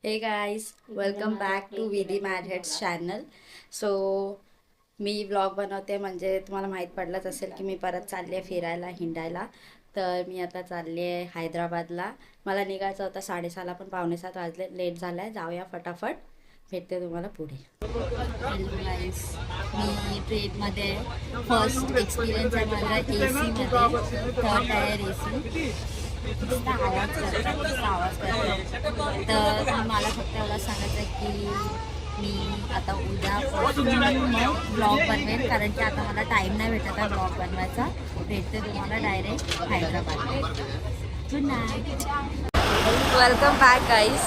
हे guys welcome back to विधी mad heads channel. So मी vlog बनवते म्हणजे तुम्हाला माहीत पडलंच असेल की मी परत चालली आहे फिरायला हिंडायला. तर मी आता चालली आहे हैदराबादला. मला निघायचं होतं 6:30ला पण 6:45 वाजले, लेट झालं आहे. जाऊया फटाफट, भेटते तुम्हाला पुढे. हॅलो गाईज, मी ट्रेनमध्ये फर्स्ट एक्सपिरियन्स आहे माझा AC मध्ये. Third tier AC. नुसता आवाज करतो. तर मला फक्त एवढं सांगायचं आहे की मी आता उद्यापासून मग ब्लॉग बनवेन, कारण की आता मला टाईम नाही भेटत आहे ब्लॉग बनवायचा. भेटते तुम्हाला direct Hyderabad. Good night. Welcome back guys.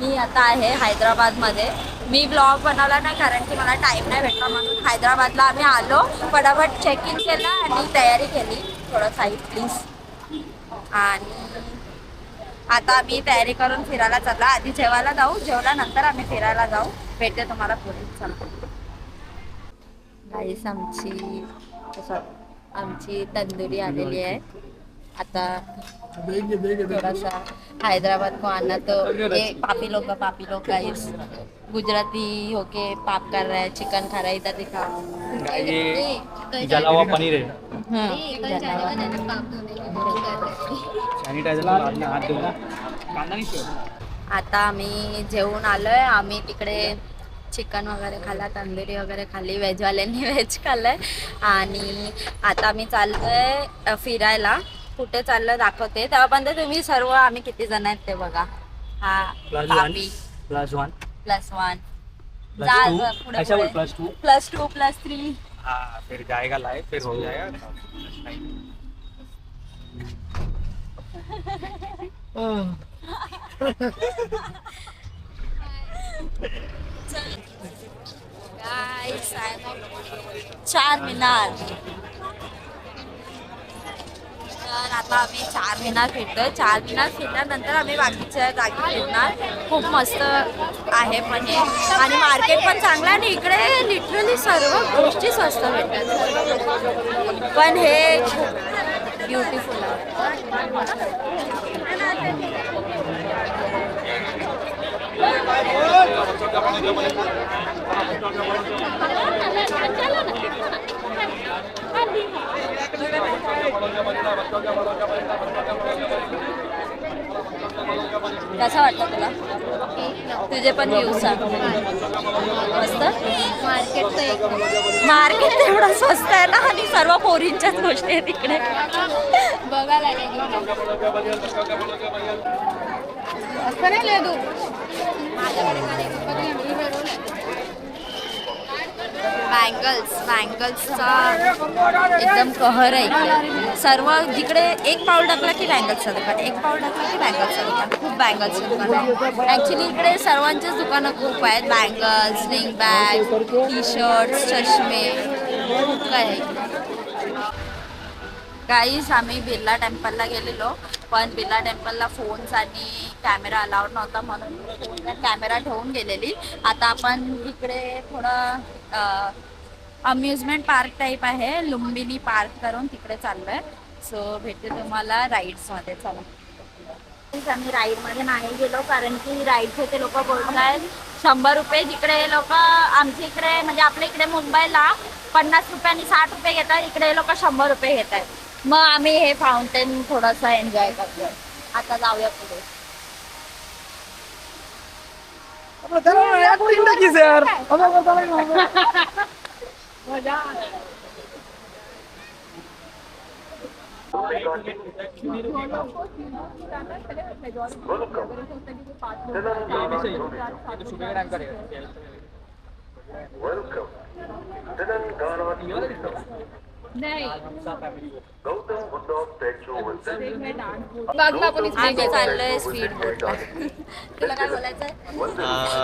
मी आता आहे हैदराबादमध्ये. मी ब्लॉग बनवला नाही कारण की मला टाईम नाही भेटला, म्हणून हैदराबादला आम्ही आलो. फटाफट चेक इन केलं आणि तयारी केली. थोडं साईड प्लीज. आणि आता आम्ही तयारी करून फिरायला चाललो. आधी जेवायला जाऊ, जेवल्यानंतर आम्ही फिरायला जाऊ. भेटते तुम्हाला पुढे. चला गाईस, आमची तंदुरी आलेली आहे. आता थोडासा हैदराबाद को आना तो ये पापी लोग गाइस गुजराती होके पाप कर रहा है, चिकन खा रहा है. इधर दिखा, ये जला हुआ पनीर है। सॅनिटायझर लावून हात धुवा. कांदा नाही शिवत. आता आम्ही जेवून आलोय. आम्ही तिकडे चिकन वगैरे खाल्ला, तंदुरी वगैरे खाल्ली. व्हेजवाल्यांनी व्हेज खाल्लंय. आणि आता आम्ही चाललोय फिरायला. कुठे चाललं दाखवते, तेव्हापर्यंत तुम्ही सर्व आम्ही किती जण आहेत ते बघा. हा पापी +1 +1 +2 ऐसा बोल +2 +2 +3. हाँ, फिर जाएगा लाइव, फिर हो जाएगा. गाइस, चार मीनार. तर आता आम्ही चार मीनार फिरतोय. चार मीनार फिरल्यानंतर आम्ही बाकीच्या जागी फिरणार. खूप मस्त आहे पण हे, आणि मार्केट पण चांगलं आहे. आणि इकडे लिटरली सर्व गोष्टी स्वस्त भेटतात. पण हे खूप ब्युटिफुल आहे. कसं वाटतं तुला? तुझे पण व्ह्यूज सांग. मस्त. मार्केट तेवढं स्वस्त आहे ना, आणि सर्व पोरींच्याच गोष्टी आहेत तिकडे बघायला. बँगल्सचा एकदम कहर आहे इकडे. सर्व जिकडे एक पाऊल टाकला की बँगल्सचं दुकान, एक पाऊल टाकला की बँगल्सचं दुकान. खूप बँगल्सचं दुकान आहे. ॲक्च्युली इकडे सर्वांचेच दुकानं खूप आहेत. बँगल्स, स्लिंग बॅग, टी-शर्ट्स, चष्मे, खूप काय आहे. गाईस, आम्ही बिर्ला टेम्पलला गेलेलो, पण बिर्ला टेम्पलला फोन्स आणि कॅमेरा अलाउड नव्हता, म्हणून फोन कॅमेरा ठेवून गेलेली. आता आपण इकडे थोडं अम्युजमेंट पार्क टाईप आहे, लुंबिनी पार्क करून तिकडे चाललोय. सो भेटते तुम्हाला राईड्समध्ये. चला. आम्ही राईडमध्ये नाही गेलो कारण की राईडचे ते लोक बोलत आहेत 100 रुपये. जिकडे लोक आमच्या इकडे म्हणजे आपल्या इकडे मुंबईला 50 रुपये आणि 60 रुपये घेतात, इकडे लोक 100 रुपये घेत आहेत. मग आम्ही हे फाउंटेन थोडंसं एन्जॉय करतोय. आता जाऊया पुढे. आम्ही चाललोय स्पीड बोटला. तुला काय बोलायचं?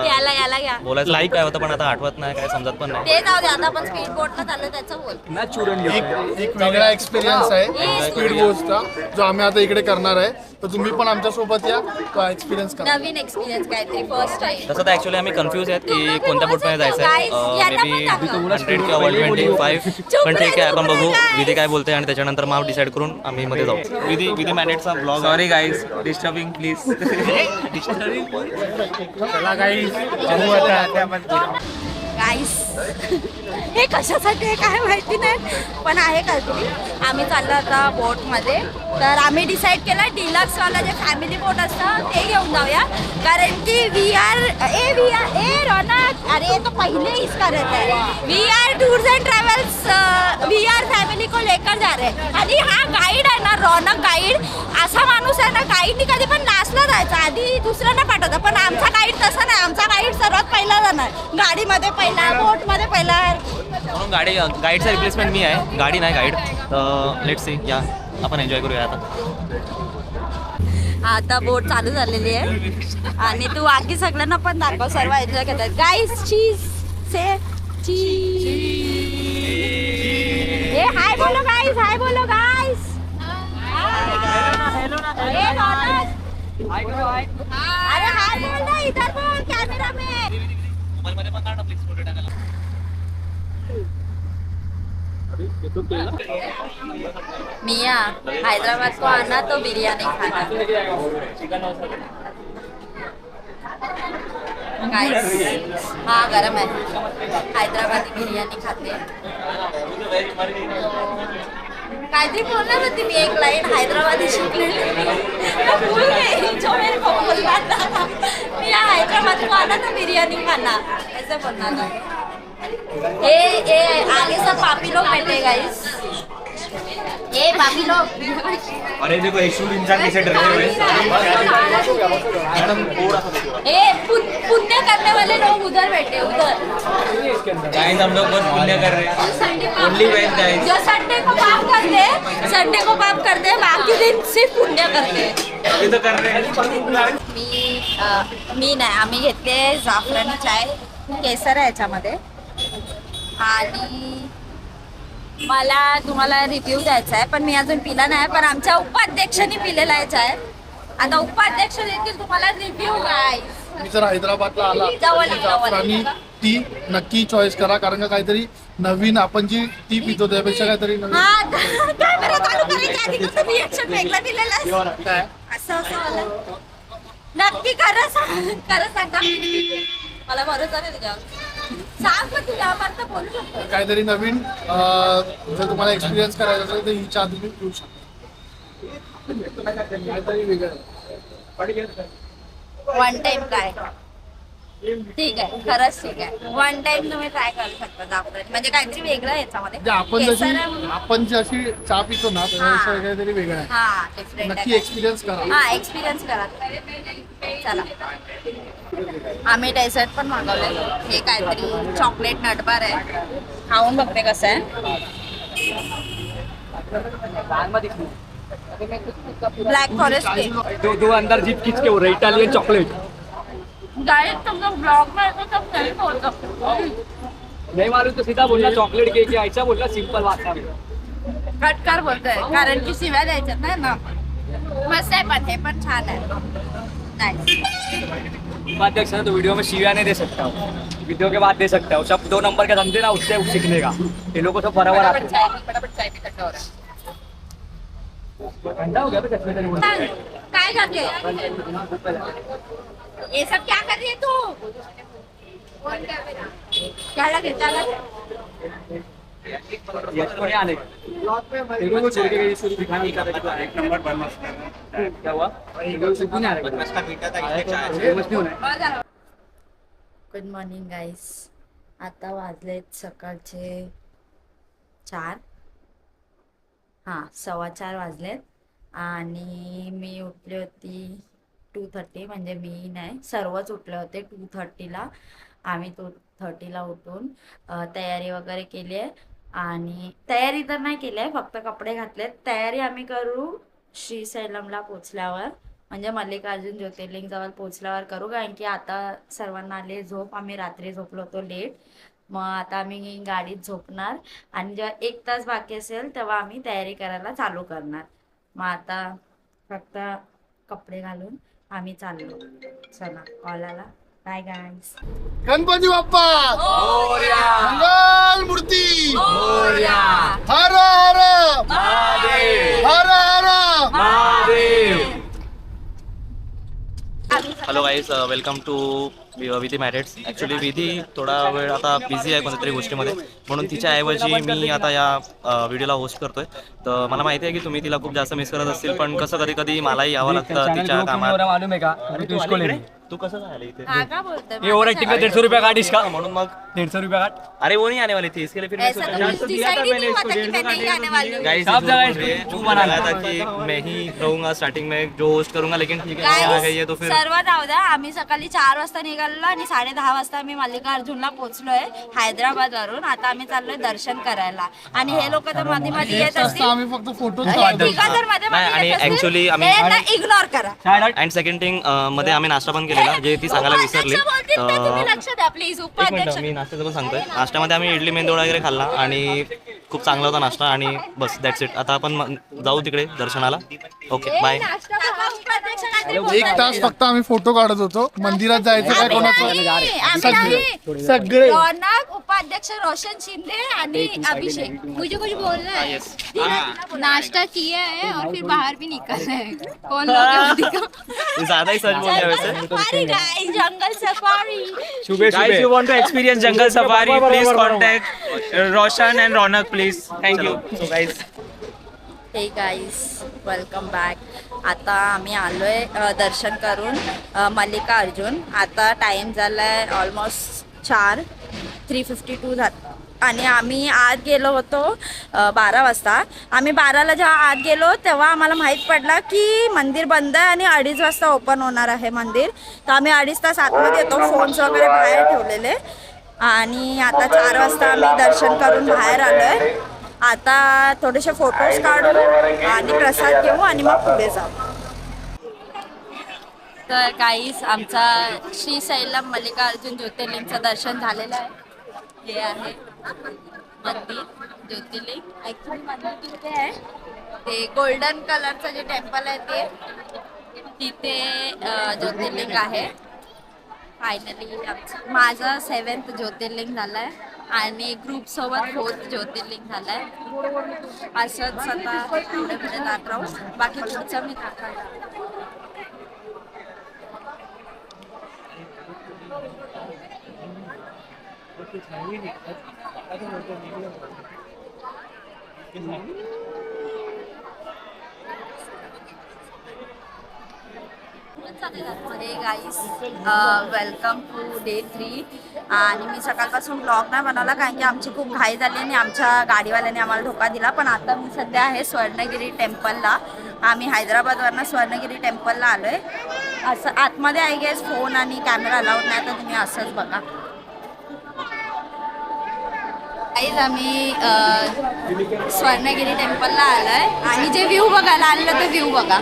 याला घ्या. बोलायचं लाईक काय होतं पण आता आठवत नाही, काय समजत पण नाही. ते जाऊ दे, आता आपण स्पीड बोटला चाललोय त्याचं बोल. एक वेगळा एक्सपिरियन्स आहे स्पीड बोटचा, जो आम्ही आता इकडे करणार आहे. तर तुम्ही पण आमच्या सोबत या, तो एक्सपिरियन्स करा. नवीन एक्सपिरियन्स काहीतरी फर्स्ट टाइम. तसं तर ऍक्च्युली आम्ही कन्फ्यूज आहेत की कोणत्या बोटमध्ये जायचं आहे. मे बी 100 किंवा 125. पण ठीक आहे, आपण बघू विधी काय बोलते आणि त्याच्यानंतर मग डिसाईड करून आम्ही मध्ये जाऊ. विधी मॅनेटचा blog. Sorry guys, disturbing please. चला काही जाऊ आता आपण गाईस हे कशासाठी आहे काय माहिती नाही पण आहे काहीतरी. आम्ही चाललो आता बोटमध्ये. तर आम्ही डिसाईड केलं डिलक्सवाला जे फॅमिली बोट असतं ते घेऊन जाऊया. कारण की वी आर रौनक अरे तो पहले ही इसका रहता है. We are tours and travels we are family को लेकर जा रहे हैं. आणि हा गाईड आहे ना रौनक गाईड असा माणूस आहे ना गाईडनी कधी पण नाचला जायचा आधी दुसऱ्यांना पाठवता. पण आमचा गाईड तसा नाही. आमचा गाईड सर्वात पहिला जाणार गाडीमध्ये पहिला बोटमध्ये पहिला. म्हणून गाईडचा रिप्लेसमेंट मी आहे, गाडी नाही गाईड. तर लेट्स सी या आपण एन्जॉय करूया आता. आता बोट चालू झालेली आहे आणि तू बाकी सगळ्यांना पण दाखव. सर्व एन्जॉय करतात. गाईस चीज से चीज. ए हाय बोलो गाईस, हाय बोलो गाईस. अरे हाय बोल ना इधर बोल कॅमेरा में. मिया हैदराबाद को आना तो बिरयानी खाना. गाइस हाँ गरम है. हैदराबादी बिर्याणी खाते. काहीतरी बोलणार होती मी एक लाईन हैदराबादी शिकलेली भूल गई जो मेरे को बोलना था. मी हैदराबाद को आना तो बिरयानी खाना ऐसे बोलना था. ए आगे सब पापी लोग बैठे गाइस. ये पापी लोग. अरे देखो एक इंसान कैसे डर रहे मैडम थोड़ा सा. ए पुण्य करने वाले लोग उधर बैठे उधर. गाइस हम लोग बहुत पुण्य कर रहे हैं. Only veg guys. जो संडे को पाप करते हैं बाकी दिन सिर्फ पुण्य करते हैं. अभी तो कर रहे हैं. मी नाही आम्ही घेतले जाफरानी चाय केसर आहे याच्यामध्ये. आणि मला तुम्हाला रिव्ह्यू द्यायचा आहे पण मी अजून पिला नाही. पण आमच्या उपाध्यक्षांनी पिलेला आहे चाय. आता उपाध्यक्ष देतील तुम्हाला रिव्ह्यू काय. मी जर हैदराबादला आला जवळ तर जाफरानी टी नक्की चॉईस करा. कारण का काहीतरी नवीन आपण जी टी पितो त्यापेक्षा काहीतरी नवीन. हा कॅमेरा चालू करायच्या आधी तुझं रिएक्शन वेगळं दिलेलं काय असं वाला. नक्की खरं सांगा. मला भरोसा नाही तुझ्यावर. सांग पण तुझ्या आपण तर बोलू शकतो. काहीतरी नवीन जर तुम्हाला एक्सपिरियन्स करायचा असेल तर हिच्या आधी तुम्ही पिऊ शकता. काहीतरी वेगळं. वन टाइम काय ठीक आहे खरंच ठीक आहे. वन टाइम तुम्ही ट्राय करू शकता जाफरानी. म्हणजे काहीतरी वेगळं आहे याच्यामध्ये. म्हणजे आपण जशी चहा पितो ना त्यापेक्षा काहीतरी वेगळं आहे. हा डिफरंट नक्की एक्सपिरियन्स करा. हा एक्सपिरियन्स करा. चला आम्ही डेझर्ट पण मागवले. हे काहीतरी चॉकलेट नटबार आहे. खाऊन बघते कसं आहे. ब्लॅक फॉरेस्ट दो अंदर जीप खींच के वो रहे इटालियन चॉकलेट. गाइस तुमको ब्लॉग में तो सब सही बोल सकते. नहीं मालूम तो सीधा बोलना चॉकलेट केक है ऐसा बोलना सिंपल भाषा में. कटकार बोलतोय कारण की शिव्या द्यायच्यात नाही ना. मस्त आहे पण हे पण छान आहे. नाईस. उपाध्यक्ष तो वीडियो में शिव्या नहीं दे सकता हूँ. वीडियो के बाद दे सकता हूँ. सब 2 नंबर के धंधे ना उससे सीखने का. ये लोगों को बराबर आते हैं. ठंडा हो गया काय करते ये सब क्या कर रही है तू. क्या लगे आने को छोड़ के शुरू दिखाने का एक नंबर बदमाश क्या हुआ नहीं आ रहा. गुड मॉर्निंग गाईस. आता वाजलेत सकाळचे 4. हां 4:15 वाजलेत. आणि मी उठले होती 2:30. म्हणजे मी नाही सर्वच उठले होते 2:30ला. आम्ही 2:30ला उठून तयारी वगैरे केली आहे. आणि तयारी तर नाही केली आहे फक्त कपडे घातलेत. तयारी आम्ही करू श्रीशैलमला पोचल्यावर म्हणजे मल्लिकार्जुन ज्योतिर्लिंग जवळ पोचल्यावर करू. कारण की आता सर्वांना आले झोप. आम्ही रात्री झोपलो होतो लेट. मग आता आम्ही गाडीत झोपणार आणि जेव्हा 1 तास बाकी असेल तेव्हा आम्ही तयारी करायला चालू करणार. मग आता फक्त कपडे घालून आम्ही चाललो. चला कॉल आला. Bye guys. गणपती बाप्पा मोरया. मंगल मूर्ती मोरया. हर हर महादेव. हर हर महादेव. आम्ही hello hello guys, welcome to Vidhi मॅरेट्स. ॲक्च्युली विधी थोडा वेळ आता बिझी आहे कोणत्या तरी गोष्टीमध्ये, म्हणून तिच्याऐवजी मी आता या व्हिडिओला होस्ट करतोय. तर मला माहिती आहे की तुम्ही तिला खूप जास्त मिस करत असतील, पण कसं कधी कधी मलाही यावं लागतं तिच्या कामात. मालूम है का अभी तो इसको लेने तू कसं झालं इथे? हा का बोलतोय ये ओवर एक्टिंग का 150 रुपया काट इसका म्हणून मग 150 रुपया काट अरे वो नहीं आने वाली थी, इसके लिए फिर मैं ऐसा तो कुछ डिसाइड ही नहीं हुआ था कि मैं नहीं आने वाली हूँ। गाइस सब जगह जो बना था कि मैं ही रहूंगा स्टार्टिंग में जो होस्ट करूंगा, लेकिन ठीक है आ गई है तो फिर सर्व जाऊ द्या. आम्ही सकाळी 4 वाजता निघालो आणि 10:30 वाजता आम्ही मल्लिकार्जुनला पोहोचलोय हैदराबाद वरून. आता आम्ही चाललोय दर्शन करायला आणि हे लोक तर मध्ये मध्ये येत असतं असतील. आम्ही फक्त फोटोच हे ठिकाण जर मध्ये नाही, आणि actually आम्ही- इग्नोर करा. अँड सेकंड थिंग मध्ये आम्ही नाश्ता पण केलेला, जे ती सांगायला विसरली. तुम्ही लक्ष द्या प्लीज. एक मिनिट, उपाध्यक्ष मी नाश्त्याचं पण सांगतोय. नाश्त्यामध्ये आम्ही इडली मेंदूवडा वगैरे खाल्ला आणि खूप चांगला होता नाश्ता, आणि बस दॅट्स इट. आता आपण जाऊ तिकडे दर्शनाला. Okay bye. एक तास फक्त आम्ही फोटो काढत होतो. मंदिरात जायचं काय कोणाचं सगळे रौनक, उपाध्यक्ष रोशन शिंदे आणि अभिषेक. मुझे कुछ बोलना है. नाश्ता किया है और फिर बाहर भी निकलना है. कौन लोग हैं दिखा? ज्यादा ही सच बोल रहे वैसे. Safari guys, jungle safari. Guys, you want to experience jungle safari, please contact Roshan and Ronak, please. Thank you. So guys, hey guys, welcome back. आता आम्ही आलोय दर्शन करून मल्लिकार्जुन. आता टाइम झालाय ऑलमोस्ट 3:52 झाला आणि आम्ही आत गेलो होतो 12 वाजता. आम्ही 12ला जेव्हा आत गेलो तेव्हा आम्हाला माहीत पडला की मंदिर बंद आहे आणि 2:30 वाजता ओपन होणार आहे मंदिर. तर आम्ही 2:30 तास आतमध्ये येतो, फोन्स वगैरे बाहेर ठेवलेले. आणि आता 4 वाजता आम्ही दर्शन करून बाहेर आलोय. आता थोडेसे फोटोज काढू आणि प्रसाद घेऊ आणि मग पुढे जाऊ. तर काहीच आमचा श्रीशैलम मल्लिकार्जुन ज्योतिर्लिंगचं दर्शन झालेलं आहे. हे आहे मंदिर ज्योतिर्लिंग. ॲक्च्युली मंदिर तिथे आहे, ते गोल्डन कलरचं जे टेम्पल आहे ते तिथे ज्योतिर्लिंग आहे. फायनली माझं 7th ज्योतिर्लिंग झालं आहे आणि ग्रुपसोबत 4th ज्योतिर्लिंग झालं आहे. असंच आता पुढे पुढे जात राहू. बाकी पुढचं मी दाखवणार. Hey guys, welcome to day 3. आणि मी सकाळपासून ब्लॉग नाही बनवला कारण की आमची खूप घाई झाली आणि आमच्या गाडीवाल्याने आम्हाला धोका दिला. पण आता मी सध्या आहे स्वर्णगिरी टेम्पलला. आम्ही हैदराबादवरनं स्वर्णगिरी टेम्पलला आलो आहे. असं आतमध्ये आय गेस फोन आणि कॅमेरा अलाउड नाही, तर तुम्ही असंच बघा. गाईज, आम्ही स्वर्णगिरी टेम्पलला आलो आहे आणि जे व्ह्यू बघायला आलेलं ते व्ह्यू बघा.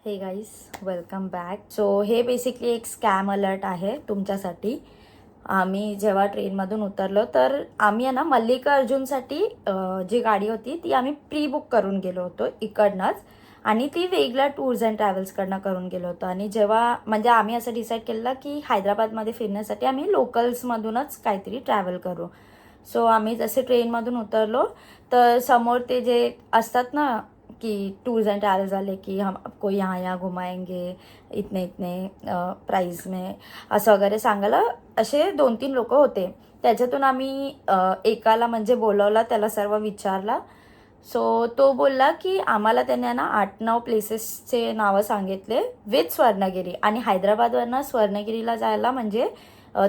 Hey guys, welcome back. So हे बेसिकली एक स्कॅम अलर्ट आहे तुमच्यासाठी. आम्ही जेव्हा ट्रेनमधून उतरलो तर आम्ही आहे ना मल्लिकार्जुनसाठी जी गाडी होती ती आम्ही प्री बुक करून गेलो होतो इकडनंच, आणि ती वेगळ्या टूर्स अँड ट्रॅव्हल्सकडनं करून गेलो होतो. आणि जेव्हा म्हणजे आम्ही असं डिसाईड केलं की हैदराबादमध्ये फिरण्यासाठी आम्ही लोकल्समधूनच काहीतरी ट्रॅव्हल करू. सो आम्ही जसे ट्रेनमधून उतरलो तर समोर ते जे असतात ना कि टूर्स एंड ट्रैवल्स वाले कि हम आपको यहाँ घुमाएंगे इतने इतने प्राइस में असं वगैरे सांगायला असे 2-3 लोक होते. त्याच्यातून आम्ही एकाला म्हणजे बोलवला, त्याला सर्व विचारला. सो तो बोलला की आम्हाला त्याने ना 8-9 प्लेसेसचे नावं सांगितले विथ स्वर्णगिरी. आणि हैदराबादवरनं स्वर्णगिरीला जायला म्हणजे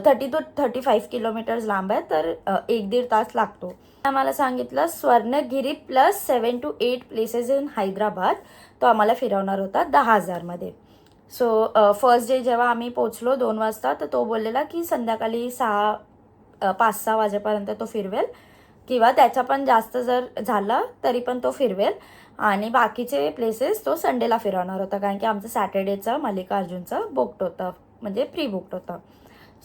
30 to 35 किलोमीटर्स लांब आहे, तर 1-1.5 तास लागतो. आम्हाला सांगितलं Swarnagiri plus 7 to 8 places in Hyderabad तो आम्हाला फिरवणार होता 10,000मध्ये. सो फर्स्ट डे जेव्हा आम्ही पोचलो 2 वाजता, तर तो बोललेला की संध्याकाळी 5-6 वाजेपर्यंत तो फिरवेल किंवा त्याचा पण जास्त जर झाला तरी पण तो फिरवेल. आणि बाकीचे प्लेसेस तो संडेला फिरवणार होता कारण की आमचं सॅटर्डेचं मल्लिकार्जुनचं बुक्ड होतं, म्हणजे प्री बुक्ड होतं.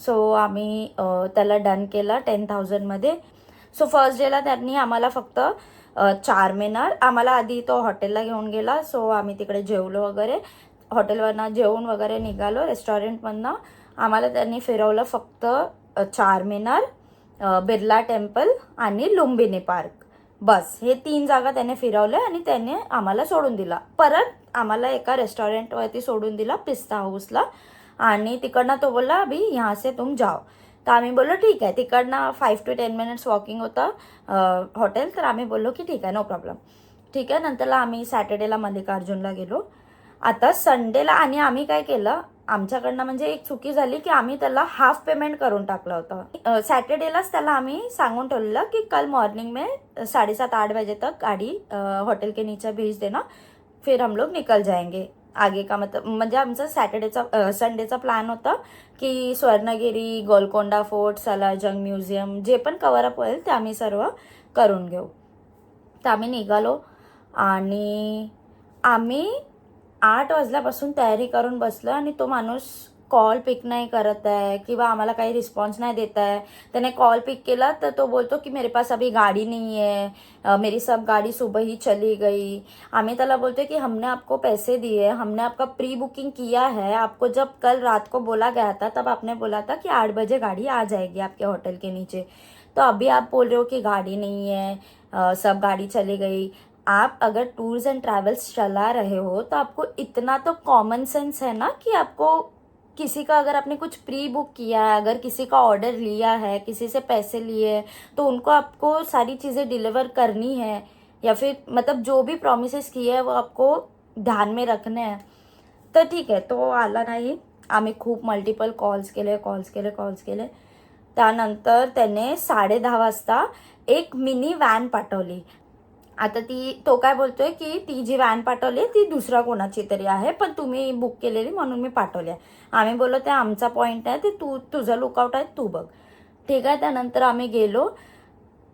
सो आम्ही त्याला डन केलं 10,000मध्ये. सो फर्स्ट डेला त्यांनी आम्हाला फक्त चारमिनार, आम्हाला आधी तो हॉटेलला घेऊन गेला. सो आम्ही तिकडे जेवलो वगैरे, हॉटेलवरनं जेवून वगैरे निघालो. रेस्टॉरंटमधनं आम्हाला त्यांनी फिरवलं फक्त चारमिनार, बिर्ला टेम्पल आणि लुंबिनी पार्क. बस हे 3 जागा त्याने फिरवल्या आणि त्याने आम्हाला सोडून दिला. परत आम्हाला एका रेस्टॉरंटवरती सोडून दिला, पिस्ता हाऊसला. आणि तिकडनं तो बोलला अभी यहाँ से तुम जाओ. तर आम्ही बोललो ठीक आहे. तिकडनं 5 to 10 minutes वॉकिंग होतं हॉटेल. तर आम्ही बोललो की ठीक आहे, नो प्रॉब्लेम, ठीक आहे. नंतरला आम्ही सॅटर्डेला मल्लिकार्जुनला गेलो. आता संडेला आणि आम्ही काय केलं, आमच्याकडनं म्हणजे एक चुकी झाली की आम्ही त्याला हाफ पेमेंट करून टाकलं होतं. सॅटर्डेलाच त्याला आम्ही सांगून ठेवलेलं की कल मॉर्निंग में 7:30-8 बजे तक गाड़ी हॉटेल के नीचे भेज देना, फिर हम लोग निकल जाएंगे आगे का. मतलब म्हणजे आमचा संडेचा प्लॅन होता की स्वर्णगिरी, गोलकोंडा फोर्ट, सलारजंग म्युझियम जे पण कव्हरअप होईल ते आम्ही सर्व करून घेऊ. तर आम्ही निघालो आणि आम्ही 8 वाजल्यापासून तयारी करून बसलो आणि तो माणूस कॉल पिक नाही करत आहे किंवा आम्हाला काही रिस्पॉन्स नाही देत आहे. त्याने कॉल पिक केला तर तो बोलतो की मेरे पास अभी गाड़ी नहीं है, मेरी सब गाड़ी सुबह ही चली गई. आम्ही त्याला बोलतो की हमने आपको पैसे दिए, हमने आपका प्री बुकिंग किया है, आपको जब कल रात को बोला गया था तब आपने बोला था कि 8 बजे गाड़ी आ जाएगी आपके होटल के नीचे. तो अभी आप बोल रहे हो कि गाड़ी नहीं है, सब गाड़ी चली गई. आप अगर टूर्स एंड ट्रैवल्स चला रहे हो तो आपको इतना तो कॉमन सेंस है ना कि आपको किसी का अगर आपने कुछ प्री बुक किया है, अगर किसी का ऑर्डर लिया है, किसी से पैसे लिए, तो उनको आपको सारी चीज़ें डिलीवर करनी है या फिर मतलब जो भी प्रॉमिसेस किए हैं वो आपको ध्यान में रखने हैं. तर ठीक आहे, तो आला नाही. आम्ही खूप मल्टिपल कॉल्स केले. त्यानंतर त्याने 10:30 वाजता एक मिनी व्हॅन पाठवली. आता तो काय बोलतोय की ती जी व्हॅन पाठवली ती दुसरा कोणाची तरी आहे, पण तुम्ही बुक केलेली म्हणून मी पाठवली आहे. आम्ही बोललो ते आमचा पॉईंट आहे, ते तुझं लुकआउट आहे, तू बघ. ठीक आहे. त्यानंतर आम्ही गेलो.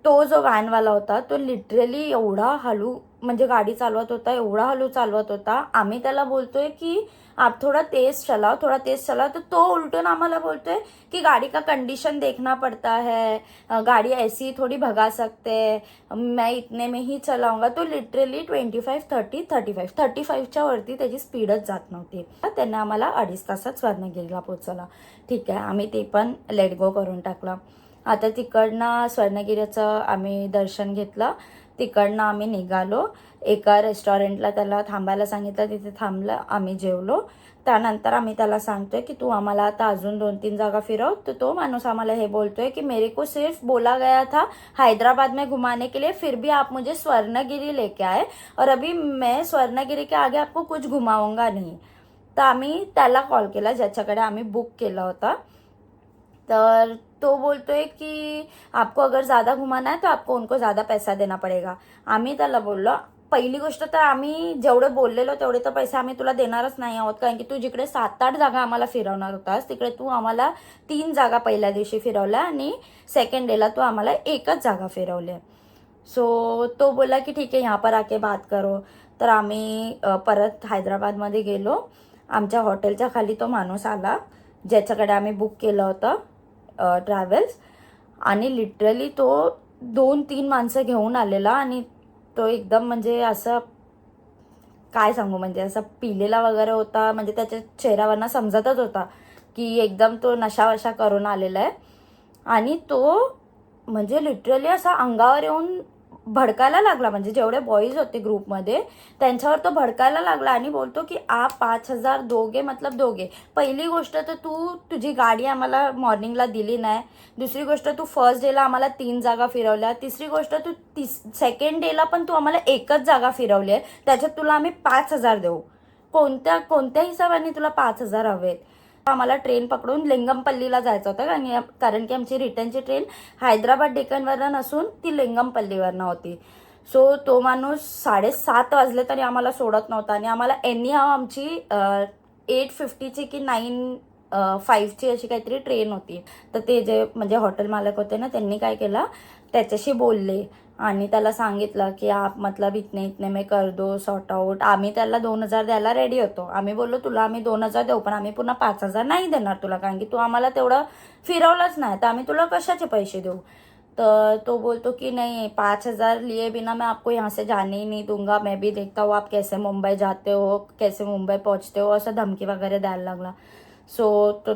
तो जो व्हॅनवाला होता तो लिटरली एवढा हळू म्हणजे गाडी चालवत होता, एवढा हळू चालवत होता. आम्ही त्याला बोलतोय की आप थोड़ा तेज चलाओ. तर तो उलटून आम्हाला बोलतोय कि गाड़ी का कंडीशन देखना पड़ता है, गाड़ी ऐसी थोड़ी भगा सकते, मैं इतने में ही चलाऊंगा. तो लिटरली 25, 30, 35च्या वरती त्याची स्पीडच जात नव्हती. त्याने आम्हाला 2.5 तासात स्वर्णगिरीला पोचवला. ठीक आहे, आम्ही ते पण लेट गो करून टाकलं. आता तिकडनं स्वर्णगिरीचं आम्ही दर्शन घेतलं. तिकडनं आम्ही निघालो. एका रेस्टॉरंटला त्याला थांबायला सांगितलं, तिथे थांबलं. आम्ही जेवलो. त्यानंतर आम्ही त्याला सांगतोय की तू आम्हाला आता अजून 2-3 जागा फिरव. तर तो माणूस आम्हाला हे बोलतोय की मेरे को सिर्फ बोला गया था हैदराबाद में घुमाने के लिए, फिर भी आप मुझे स्वर्णगिरी लेके आए और अभी मैं स्वर्णगिरी के आगे आपको कुछ घुमाऊंगा नहीं. तर आम्ही त्याला कॉल केला ज्याच्याकडे आम्ही बुक केला होता. तर तो बोलतोय कि आपको अगर ज़्यादा घुमाना है तो आपको उनको ज़्यादा पैसा देना पड़ेगा. आम्ही त्याला बोललो पहिली गोष्ट तर आम्ही जेवढे बोललेलो तेवढे तर पैसे आम्ही तुला देणारच नाही आहोत, कारण की तू जिकडे 7-8 जागा आम्हाला फिरवणार होतास तिकडे तू आम्हाला 3 जागा पहिल्या दिवशी फिरवल्या आणि सेकंड डेला तू आम्हाला एकच जागा फिरवली. सो तो बोला की ठीक आहे, यहाँ पर आके बात करो. तर आम्ही परत हैदराबादमध्ये गेलो. आमच्या हॉटेलच्या खाली तो माणूस आला ज्याच्याकडे आम्ही बुक केलं होतं ट्रॅव्हल्स, आणि लिटरली तो 2-3 माणसं घेऊन आलेला. आणि तो एकदम म्हणजे असं काय सांगू, म्हणजे असं पिलेला वगैरे होता. म्हणजे त्याच्या चेहऱ्यावरनं समजतच होता की एकदम तो नशावशा करून आलेला आहे. आणि तो म्हणजे लिटरली असा अंगावर येऊन भडकायला लागला. म्हणजे जेवढे बॉईज होते ग्रुपमध्ये त्यांच्यावर तो भडकायला लागला आणि बोलतो की आप 5,000 दोगे, मतलब दोगे. पहिली गोष्ट तर तुझी गाडी आम्हाला मॉर्निंगला दिली नाही. दुसरी गोष्ट तू फर्स्ट डेला आम्हाला 3 जागा फिरवल्या. तिसरी गोष्ट तू सेकंड डेला पण तू आम्हाला एकच जागा फिरवली आहे, त्याच्यात तुला आम्ही 5,000 देऊ. कोणत्या हिशोबाने तुला 5,000 हवेत? आम्हाला ट्रेन पकडून लिंगमपल्लीला जायचं होतं, कारण की आमची रिटर्नची ट्रेन हैदराबाद डेक्कनवरनं नसून ती लिंगमपल्लीवरनं होती. सो तो माणूस 7:30 वाजले तरी आम्हाला सोडत नव्हता. आणि आम्हाला एनीहाव आमची 8:50ची की 9:05ची अशी काहीतरी ट्रेन होती. तर ते जे म्हणजे हॉटेल मालक होते ना, त्यांनी काय केलं, त्याच्याशी बोलले आणि त्याला सांगितलं की आप मतलब इतने में कर दो सॉर्ट आउट. आम्ही त्याला 2,000 द्यायला रेडी होतो. आम्ही बोललो तुला आम्ही 2,000 देऊ, पण आम्ही पुन्हा 5,000 नाही देणार तुला, कारण की तू आम्हाला तेवढं फिरवलंच नाही, तर आम्ही तुला कशाचे पैसे देऊ. तो तो बोलतो कि नहीं 5,000 लिए बिना मैं आपको यहाँ से जाने ही नहीं दूंगा, मैं भी देखता हूँ आप कैसे मुंबई जाते हो, कैसे मुंबई पहुँचते हो, असं धमकी वगैरे द्यायला लागला. सो तो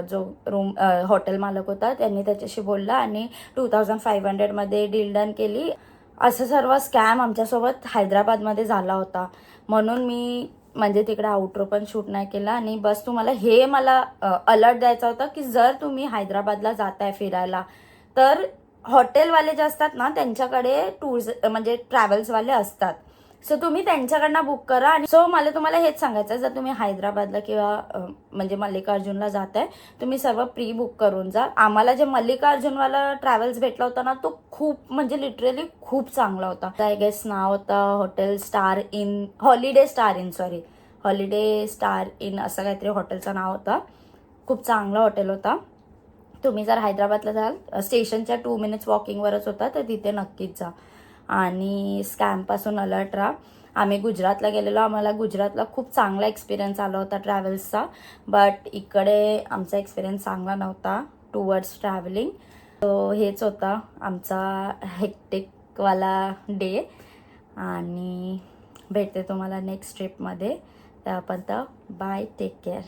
जो रूम हॉटेल मालक होता त्यांनी त्याच्याशी बोलला आणि 2,500मध्ये डील डन केली. असं सर्व स्कॅम आमच्यासोबत हैदराबादमध्ये झाला होता. म्हणून मी म्हणजे तिकडे आउटरो पण शूट नाही केला. आणि बस तुम्हाला हे मला अलर्ट द्यायचा होता की जर तुम्ही हैदराबादला जाताय फिरायला तर हॉटेलवाले जे असतात ना त्यांच्याकडे टूर्स म्हणजे ट्रॅव्हल्सवाले असतात. सो तुम्ही त्यांच्याकडनं बुक करा. आणि सो मला तुम्हाला हेच सांगायचं आहे, जर तुम्ही हैदराबादला किंवा म्हणजे मल्लिकार्जुनला जाताय तुम्ही सर्व प्री बुक करून जा. आम्हाला जे मल्लिकार्जुनवाला ट्रॅव्हल्स भेटला होता ना तो खूप म्हणजे लिटरली खूप चांगला होता. आय गेस नाव होतं हॉलिडे स्टार इन असं काहीतरी हॉटेलचं नाव होतं. खूप चांगलं हॉटेल होता. तुम्ही जर हैदराबादला जाल स्टेशनच्या 2 मिनिट्स वॉकिंगवरच होता तर तिथे नक्कीच जा. आणि स्कॅमपासून अलर्ट राहा. आम्ही गुजरातला गेलेलो, आम्हाला गुजरातला खूप चांगला एक्सपिरियन्स आला होता ट्रॅव्हल्सचा. बट इकडे आमचा एक्सपिरियन्स चांगला नव्हता टुवर्ड्स ट्रॅव्हलिंग. सो हेच होता आमचा हेक्टिकवाला डे. आणि भेटते तुम्हाला नेक्स्ट ट्रिपमध्ये. त्यापर्यंत बाय, टेक केअर.